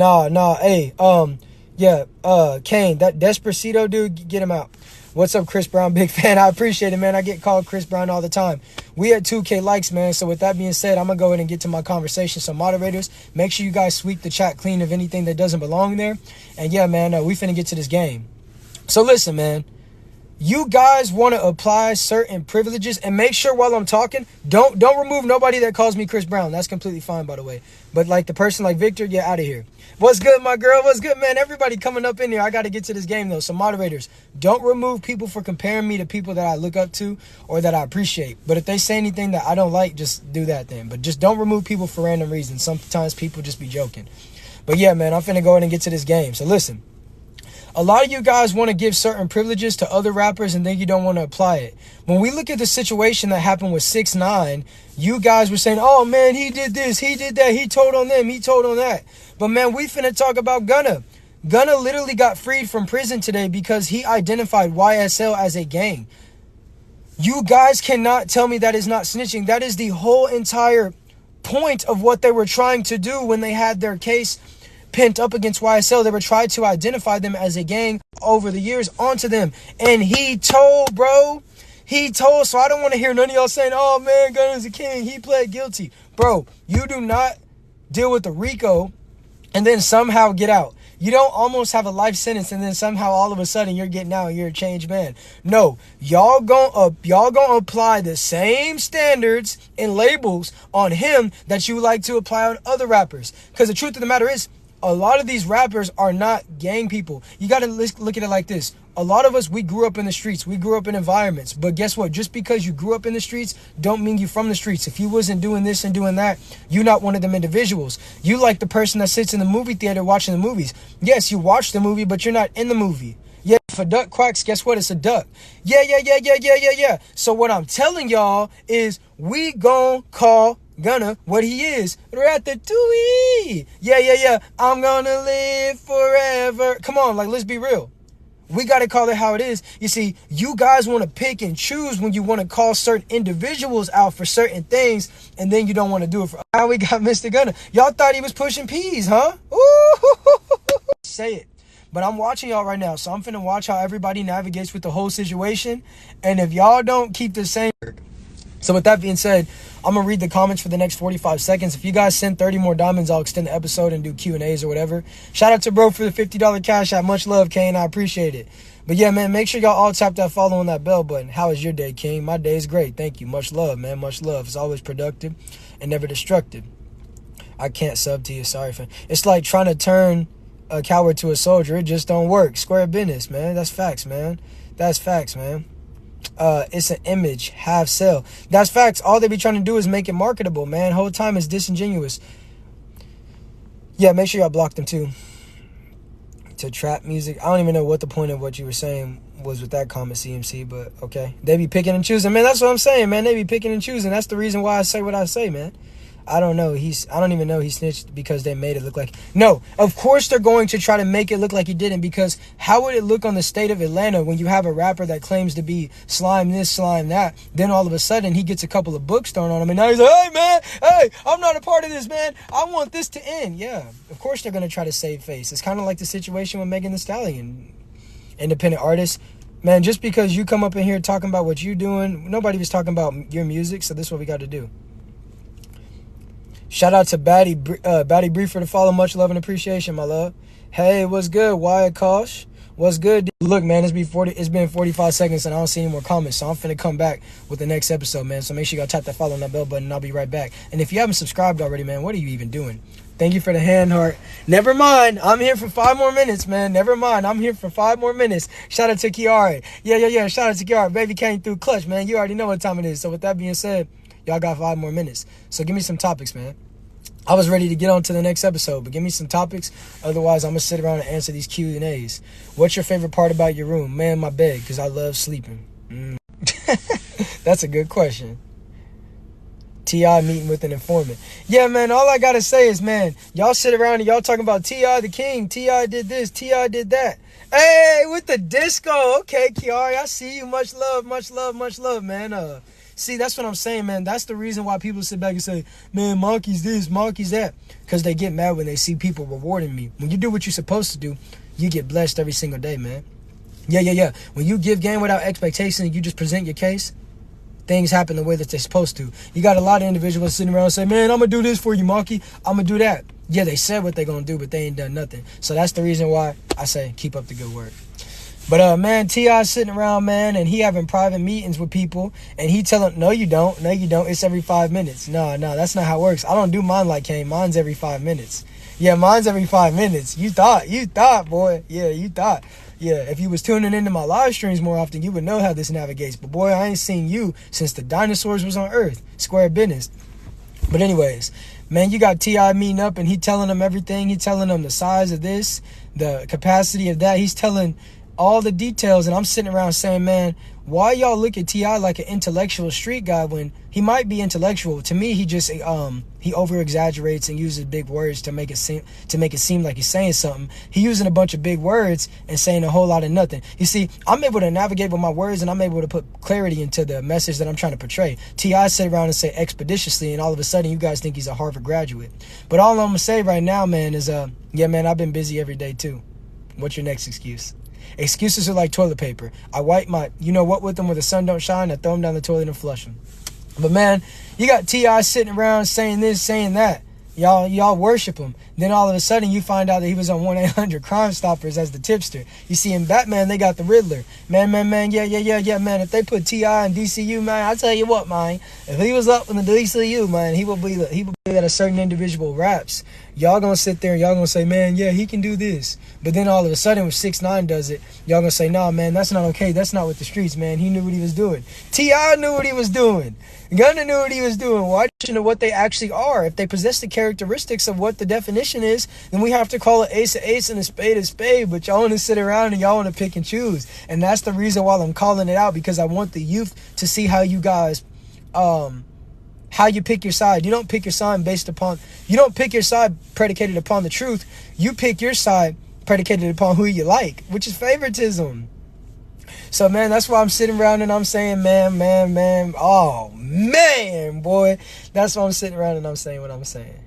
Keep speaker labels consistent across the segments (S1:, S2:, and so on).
S1: Nah, hey, yeah, Kane, that Despacito dude, get him out. What's up, Chris Brown? Big fan. I appreciate it, man. I get called Chris Brown all the time. We at 2K likes, man. So with that being said, I'm going to go ahead and get to my conversation. So moderators, make sure you guys sweep the chat clean of anything that doesn't belong there. And yeah, man, we finna get to this game. So listen, man. You guys want to apply certain privileges, and make sure while I'm talking, don't remove nobody that calls me Chris Brown. That's completely fine, by the way. But like the person like Victor, get out of here. What's good, my girl? What's good, man? Everybody coming up in here. I got to get to this game, though. So moderators, don't remove people for comparing me to people that I look up to or that I appreciate. But if they say anything that I don't like, just do that then. But just don't remove people for random reasons. Sometimes people just be joking. But yeah, man, I'm finna go ahead and get to this game. So listen. A lot of you guys want to give certain privileges to other rappers and then you don't want to apply it. When we look at the situation that happened with 6ix9ine, you guys were saying, oh man, he did this, he did that, he told on them, he told on that. But man, we finna talk about Gunna. Gunna literally got freed from prison today because he identified YSL as a gang. You guys cannot tell me that is not snitching. That is the whole entire point of what they were trying to do when they had their case pent up against YSL. They were trying to identify them as a gang over the years onto them. And he told, bro. He told. So I don't want to hear none of y'all saying, oh, man, Gunna's a king. He pled guilty. Bro, you do not deal with the RICO and then somehow get out. You don't almost have a life sentence and then somehow all of a sudden you're getting out and you're a changed man. No, y'all gonna apply the same standards and labels on him that you like to apply on other rappers. Because the truth of the matter is, a lot of these rappers are not gang people. You got to look at it like this. A lot of us, we grew up in the streets. We grew up in environments. But guess what? Just because you grew up in the streets don't mean you're from the streets. If you wasn't doing this and doing that, you're not one of them individuals. You like the person that sits in the movie theater watching the movies. Yes, you watch the movie, but you're not in the movie. Yeah, if a duck quacks, guess what? It's a duck. Yeah. So what I'm telling y'all is we gon' call Gunna what he is. Ratatouille. Yeah. I'm gonna live forever. Come on, like, let's be real. We got to call it how it is. You see, you guys want to pick and choose when you want to call certain individuals out for certain things, and then you don't want to do it for. Now we got Mr. Gunna. Y'all thought he was pushing peas, huh? Ooh. Say it. But I'm watching y'all right now, so I'm finna watch how everybody navigates with the whole situation. And if y'all don't keep the same... So with that being said, I'm going to read the comments for the next 45 seconds. If you guys send 30 more diamonds, I'll extend the episode and do Q&As or whatever. Shout out to bro for the $50 cash app. Much love, Kane. I appreciate it. But yeah, man, make sure y'all all tap that follow on that bell button. How is your day, King? My day is great. Thank you. Much love, man. Much love. It's always productive and never destructive. I can't sub to you. Sorry, fam. It's like trying to turn a coward to a soldier. It just don't work. Square business, man. That's facts, man. That's facts, man. It's an image, half sell. That's facts. All they be trying to do is make it marketable, man. Whole time is disingenuous. Yeah, make sure y'all block them too. To trap music. I don't even know what the point of what you were saying was with that comment, CMC, but okay. They be picking and choosing, man. That's what I'm saying, man. They be picking and choosing. That's the reason why I say what I say, man. I don't know. I don't even know he snitched because they made it look like... No, of course they're going to try to make it look like he didn't, because how would it look on the state of Atlanta when you have a rapper that claims to be slime this, slime that, then all of a sudden he gets a couple of books thrown on him and now he's like, hey man, hey, I'm not a part of this, man. I want this to end. Yeah, of course they're going to try to save face. It's kind of like the situation with Megan Thee Stallion. Independent artists. Man, just because you come up in here talking about what you're doing, nobody was talking about your music, so this is what we got to do. Shout out to Batty Brief for the follow. Much love and appreciation, my love. Hey, what's good, Wyatt Kosh? What's good? Look, man, it's been 45 seconds and I don't see any more comments, so I'm finna come back with the next episode, man. So make sure you gotta tap that follow on that bell button and I'll be right back. And if you haven't subscribed already, man, what are you even doing? Thank you for the hand heart. Never mind. I'm here for 5 more minutes, man. Never mind. I'm here for 5 more minutes. Shout out to Kiara. Yeah. Shout out to Kiara. Baby came through clutch, man. You already know what time it is. So with that being said, y'all got 5 more minutes. So give me some topics, man. I was ready to get on to the next episode, but give me some topics. Otherwise, I'm going to sit around and answer these Q&As. What's your favorite part about your room? Man, my bed, because I love sleeping. That's a good question. T.I. meeting with an informant. Yeah, man, all I got to say is, man, y'all sit around and y'all talking about T.I. the king. T.I. did this. T.I. did that. Hey, with the disco. Okay, Kiari, I see you. Much love, man. See, that's what I'm saying, man. That's the reason why people sit back and say, man, Monkey's this, Monkey's that. Because they get mad when they see people rewarding me. When you do what you're supposed to do, you get blessed every single day, man. Yeah. When you give game without expectation and you just present your case, things happen the way that they're supposed to. You got a lot of individuals sitting around and say, man, I'm going to do this for you, Monkey. I'm going to do that. Yeah, they said what they're going to do, but they ain't done nothing. So that's the reason why I say keep up the good work. But, man, T.I. sitting around, man, and he having private meetings with people, and he telling, no, you don't. It's every 5 minutes. No, that's not how it works. I don't do mine like Kane. Mine's every 5 minutes. Yeah, mine's every 5 minutes. You thought, boy. Yeah, you thought. Yeah, if you was tuning into my live streams more often, you would know how this navigates. But, boy, I ain't seen you since the dinosaurs was on Earth. Square business. But anyways, man, you got T.I. meeting up, and he telling them everything. He telling them the size of this, the capacity of that. He's telling all the details, and I'm sitting around saying, man, why y'all look at T.I. like an intellectual street guy when he might be intellectual? To me, he just he over exaggerates and uses big words to make it seem like he's saying something. He using a bunch of big words and saying a whole lot of nothing. You see, I'm able to navigate with my words, and I'm able to put clarity into the message that I'm trying to portray. T.I. sit around and say expeditiously, and all of a sudden you guys think he's a Harvard graduate. But all I'm gonna say right now, man, is yeah, man, I've been busy every day too. What's your next excuse? Excuses are like toilet paper. I wipe my, you know what, with them where the sun don't shine. I throw them down the toilet and flush them. But man, you got T.I. sitting around saying this, saying that. Y'all worship him. Then all of a sudden you find out that he was on 1-800 Crime Stoppers as the tipster. You see, in Batman, they got the Riddler. Man, yeah, man. If they put T.I. in DCU, man, I tell you what, man. If he was up in the DCU, man, he would be that a certain individual raps. Y'all gonna sit there and y'all gonna say, man, yeah, he can do this. But then all of a sudden, when 6ix9ine does it, y'all gonna say, nah, man, that's not okay. That's not what the streets, man. He knew what he was doing. T.I. knew what he was doing. Gunna knew what he was doing. Why don't you know what they actually are? If they possess the characteristics of what the definition is, then we have to call it ace a ace and a spade. But y'all want to sit around and y'all want to pick and choose. And that's the reason why I'm calling it out, because I want the youth to see how you guys, how you pick your side. You don't pick your side you don't pick your side predicated upon the truth. You pick your side predicated upon who you like, which is favoritism. So, man, that's why I'm sitting around and I'm saying, man. Oh, man, boy. That's why I'm sitting around and I'm saying what I'm saying.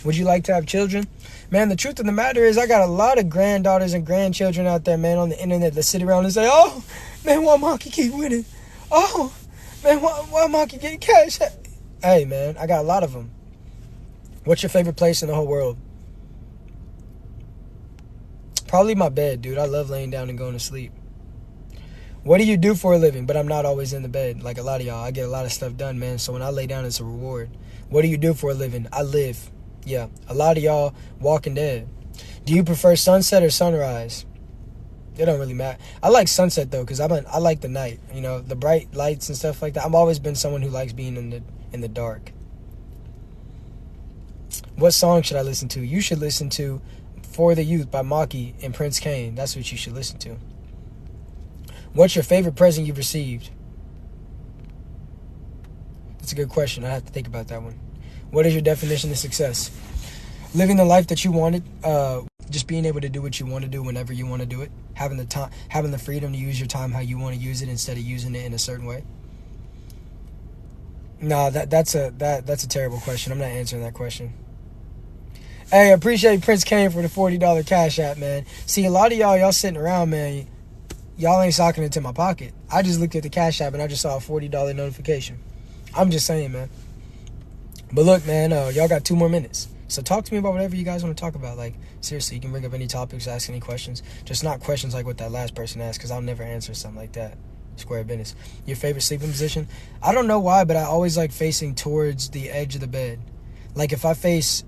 S1: Would you like to have children? Man, the truth of the matter is I got a lot of granddaughters and grandchildren out there, man, on the internet that sit around and say, oh, man, why Monkey keep winning? Oh, man, why Monkey getting cash? Hey, man, I got a lot of them. What's your favorite place in the whole world? Probably my bed, dude. I love laying down and going to sleep. What do you do for a living? But I'm not always in the bed. Like a lot of y'all, I get a lot of stuff done, man. So when I lay down, it's a reward. What do you do for a living? I live. Yeah, a lot of y'all Walking Dead. Do you prefer sunset or sunrise? It don't really matter. I like sunset, though, because I like the night. You know, the bright lights and stuff like that. I've always been someone who likes being in the dark. What song should I listen to? You should listen to For the Youth by Maki and Prince Kane. That's what you should listen to. What's your favorite present you've received? That's a good question. I have to think about that one. What is your definition of success? Living the life that you wanted, just being able to do what you want to do whenever you want to do it, having the freedom to use your time how you want to use it instead of using it in a certain way. No, that's a terrible question. I'm not answering that question. Hey, I appreciate Prince Kane for the $40 Cash App, man. See, a lot of y'all sitting around, man. Y'all ain't socking into my pocket. I just looked at the Cash App and I just saw a $40 notification. I'm just saying, man. But look, man, y'all got 2 more minutes. So talk to me about whatever you guys want to talk about. Like, seriously, you can bring up any topics, ask any questions. Just not questions like what that last person asked, because I'll never answer something like that. Square business. Your favorite sleeping position? I don't know why, but I always like facing towards the edge of the bed. Like, if I face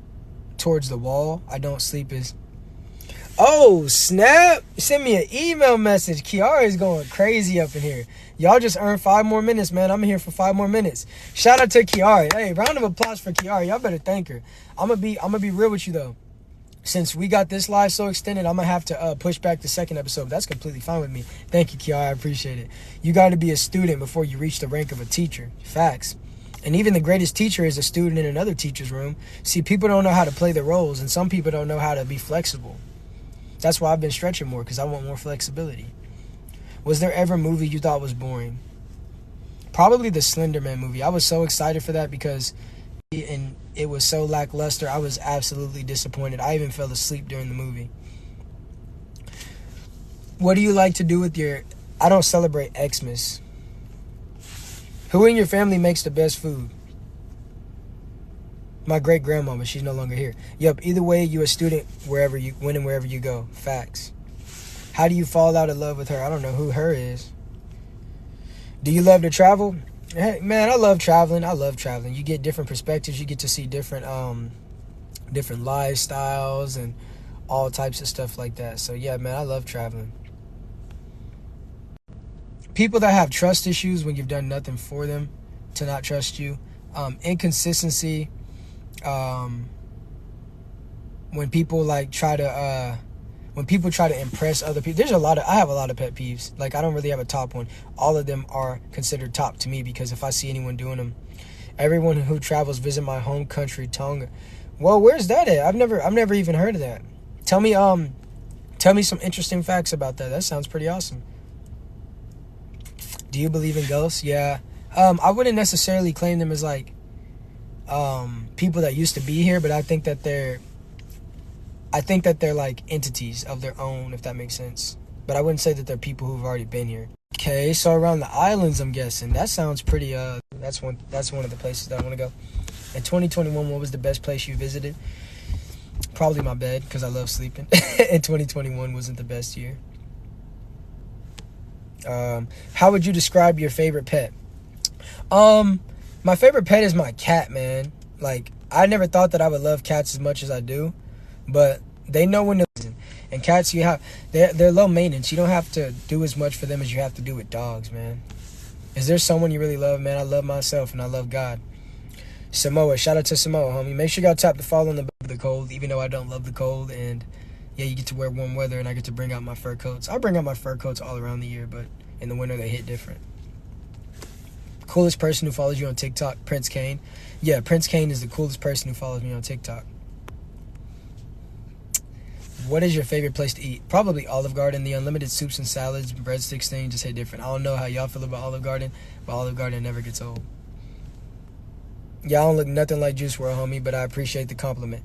S1: towards the wall, I don't sleep as... Oh, snap. Send me an email message. Kiara is going crazy up in here. Y'all just earned 5 more minutes, man. I'm here for 5 more minutes. Shout out to Kiara. Hey, round of applause for Kiara. Y'all better thank her. I'm gonna be real with you, though. Since we got this live so extended, I'm going to have to push back the second episode. That's completely fine with me. Thank you, Kiara. I appreciate it. You got to be a student before you reach the rank of a teacher. Facts. And even the greatest teacher is a student in another teacher's room. See, people don't know how to play their roles, and some people don't know how to be flexible. That's why I've been stretching more, because I want more flexibility. Was there ever a movie you thought was boring? Probably the Slender Man movie. I was so excited for that because and it was so lackluster. I was absolutely disappointed. I even fell asleep during the movie. What do you like to do with your... I don't celebrate Xmas. Who in your family makes the best food? My great-grandmama. She's no longer here. Yep, either way, you a student wherever you... when and wherever you go. Facts. How do you fall out of love with her? I don't know who her is. Do you love to travel? Hey, man, I love traveling. I love traveling. You get different perspectives. You get to see different lifestyles and all types of stuff like that. So, yeah, man, I love traveling. People that have trust issues when you've done nothing for them to not trust you. Inconsistency. When people like try to impress other people. I have a lot of pet peeves. Like, I don't really have a top one. All of them are considered top to me because if I see anyone doing them. Everyone who travels visit my home country, Tonga. Well, where's that at? I've never even heard of that. Tell me some interesting facts about that. That sounds pretty awesome. Do you believe in ghosts? Yeah. I wouldn't necessarily claim them as like people that used to be here, but I think that they're like entities of their own, if that makes sense. But I wouldn't say that they're people who've already been here. Okay, so around the islands, I'm guessing. That sounds pretty that's one of the places that I want to go. In 2021, what was the best place you visited? Probably my bed, because I love sleeping. And 2021 wasn't the best year. How would you describe your favorite pet? My favorite pet is my cat, man. Like, I never thought that I would love cats as much as I do, but they know when to listen. And cats, they're low maintenance. You don't have to do as much for them as you have to do with dogs, man. Is there someone you really love, man? I love myself and I love God. Samoa, shout out to Samoa, homie. Make sure y'all tap the follow on the cold, even though I don't love the cold. And yeah, you get to wear warm weather and I get to bring out my fur coats. I bring out my fur coats all around the year, but in the winter they hit different. Coolest person who follows you on TikTok, Prince Kane. Yeah, Prince Kane is the coolest person who follows me on TikTok. What is your favorite place to eat? Probably Olive Garden. The unlimited soups and salads, breadsticks thing just hit different. I don't know how y'all feel about Olive Garden, but Olive Garden never gets old. Y'all don't look nothing like Juice WRLD, homie, but I appreciate the compliment.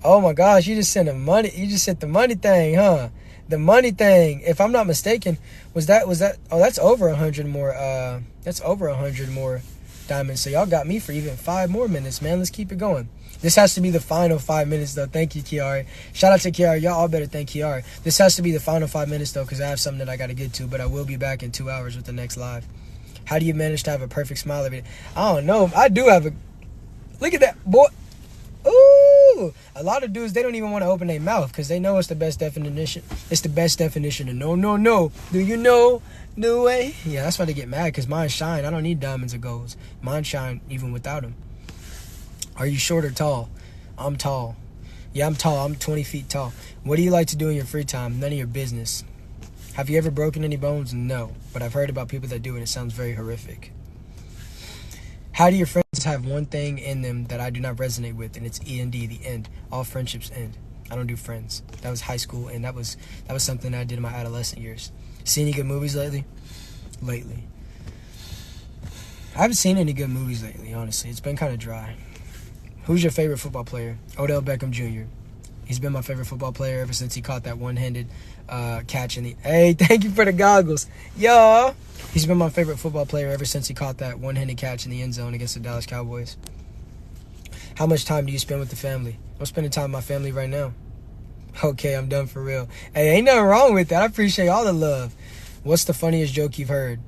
S1: Oh my gosh, you just sent the money thing, huh? The money thing, if I'm not mistaken, was that oh, that's over 100 more that's over 100 more diamonds. So y'all got me for even 5 more minutes, man. Let's keep it going. This has to be the final 5 minutes though. Thank you, Kiara. Shout out to Kiara. Y'all all better thank Kiara. This has to be the final 5 minutes though, because I have something that I got to get to, but I will be back in 2 hours with the next live. How do you manage to have a perfect smile every day? I don't know. I do have a... Look at that, boy. Ooh. A lot of dudes, they don't even want to open their mouth because they know it's the best definition. It's the best definition of no. Do you know the way? Yeah, that's why they get mad, because mine shine. I don't need diamonds or golds. Mine shine even without them. Are you short or tall? I'm tall. Yeah, I'm tall. I'm 20 feet tall. What do you like to do in your free time? None of your business. Have you ever broken any bones? No. But I've heard about people that do, and it sounds very horrific. How do your friends have one thing in them that I do not resonate with? And it's END, the end. All friendships end. I don't do friends. That was high school, and that was something that I did in my adolescent years. See any good movies lately? I haven't seen any good movies lately, honestly. It's been kind of dry. Who's your favorite football player? Odell Beckham Jr. He's been my favorite football player ever since he caught that one-handed catch in the... Hey, thank you for the goggles. Yo! He's been my favorite football player ever since he caught that one-handed catch in the end zone against the Dallas Cowboys. How much time do you spend with the family? I'm spending time with my family right now. Okay, I'm done for real. Hey, ain't nothing wrong with that. I appreciate all the love. What's the funniest joke you've heard?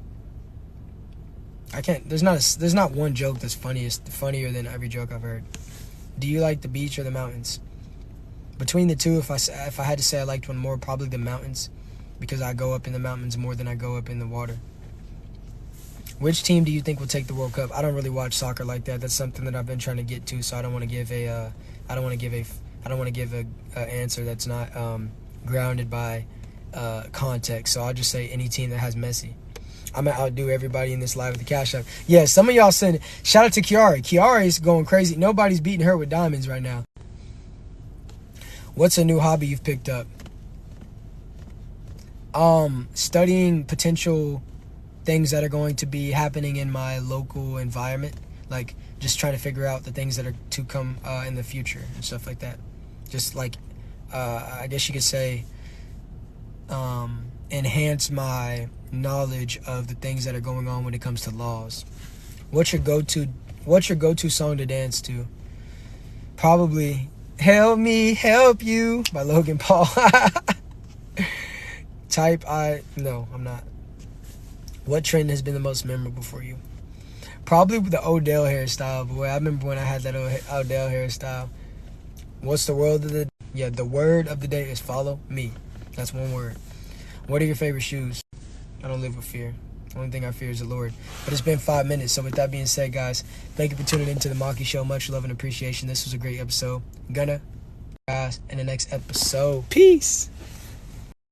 S1: There's not one joke that's funnier than every joke I've heard. Do you like the beach or the mountains? Between the two, if I had to say I liked one more, probably the mountains, because I go up in the mountains more than I go up in the water. Which team do you think will take the World Cup? I don't really watch soccer like that. That's something that I've been trying to get to, so I don't want to give a answer that's not grounded by context. So I'll just say any team that has Messi. I'm gonna outdo everybody in this live with the cash app. Yeah, some of y'all send. Shout out to Kiara. Kiara is going crazy. Nobody's beating her with diamonds right now. What's a new hobby you've picked up? Studying potential things that are going to be happening in my local environment. Like, just trying to figure out the things that are to come in the future and stuff like that. Just like, I guess you could say, enhance my knowledge of the things that are going on when it comes to laws. What's your go-to song to dance to? Probably Help Me Help You by Logan Paul. No, I'm not. What trend has been the most memorable for you? Probably the Odell hairstyle, boy. I remember when I had that Odell hairstyle. What's the word of the... Yeah, the word of the day is follow me. That's one word. What are your favorite shoes? I don't live with fear. The only thing I fear is the Lord. But it's been 5 minutes, so with that being said, guys, thank you for tuning into the Monkey Show. Much love and appreciation. This was a great episode. Gonna guys in the next episode. Peace.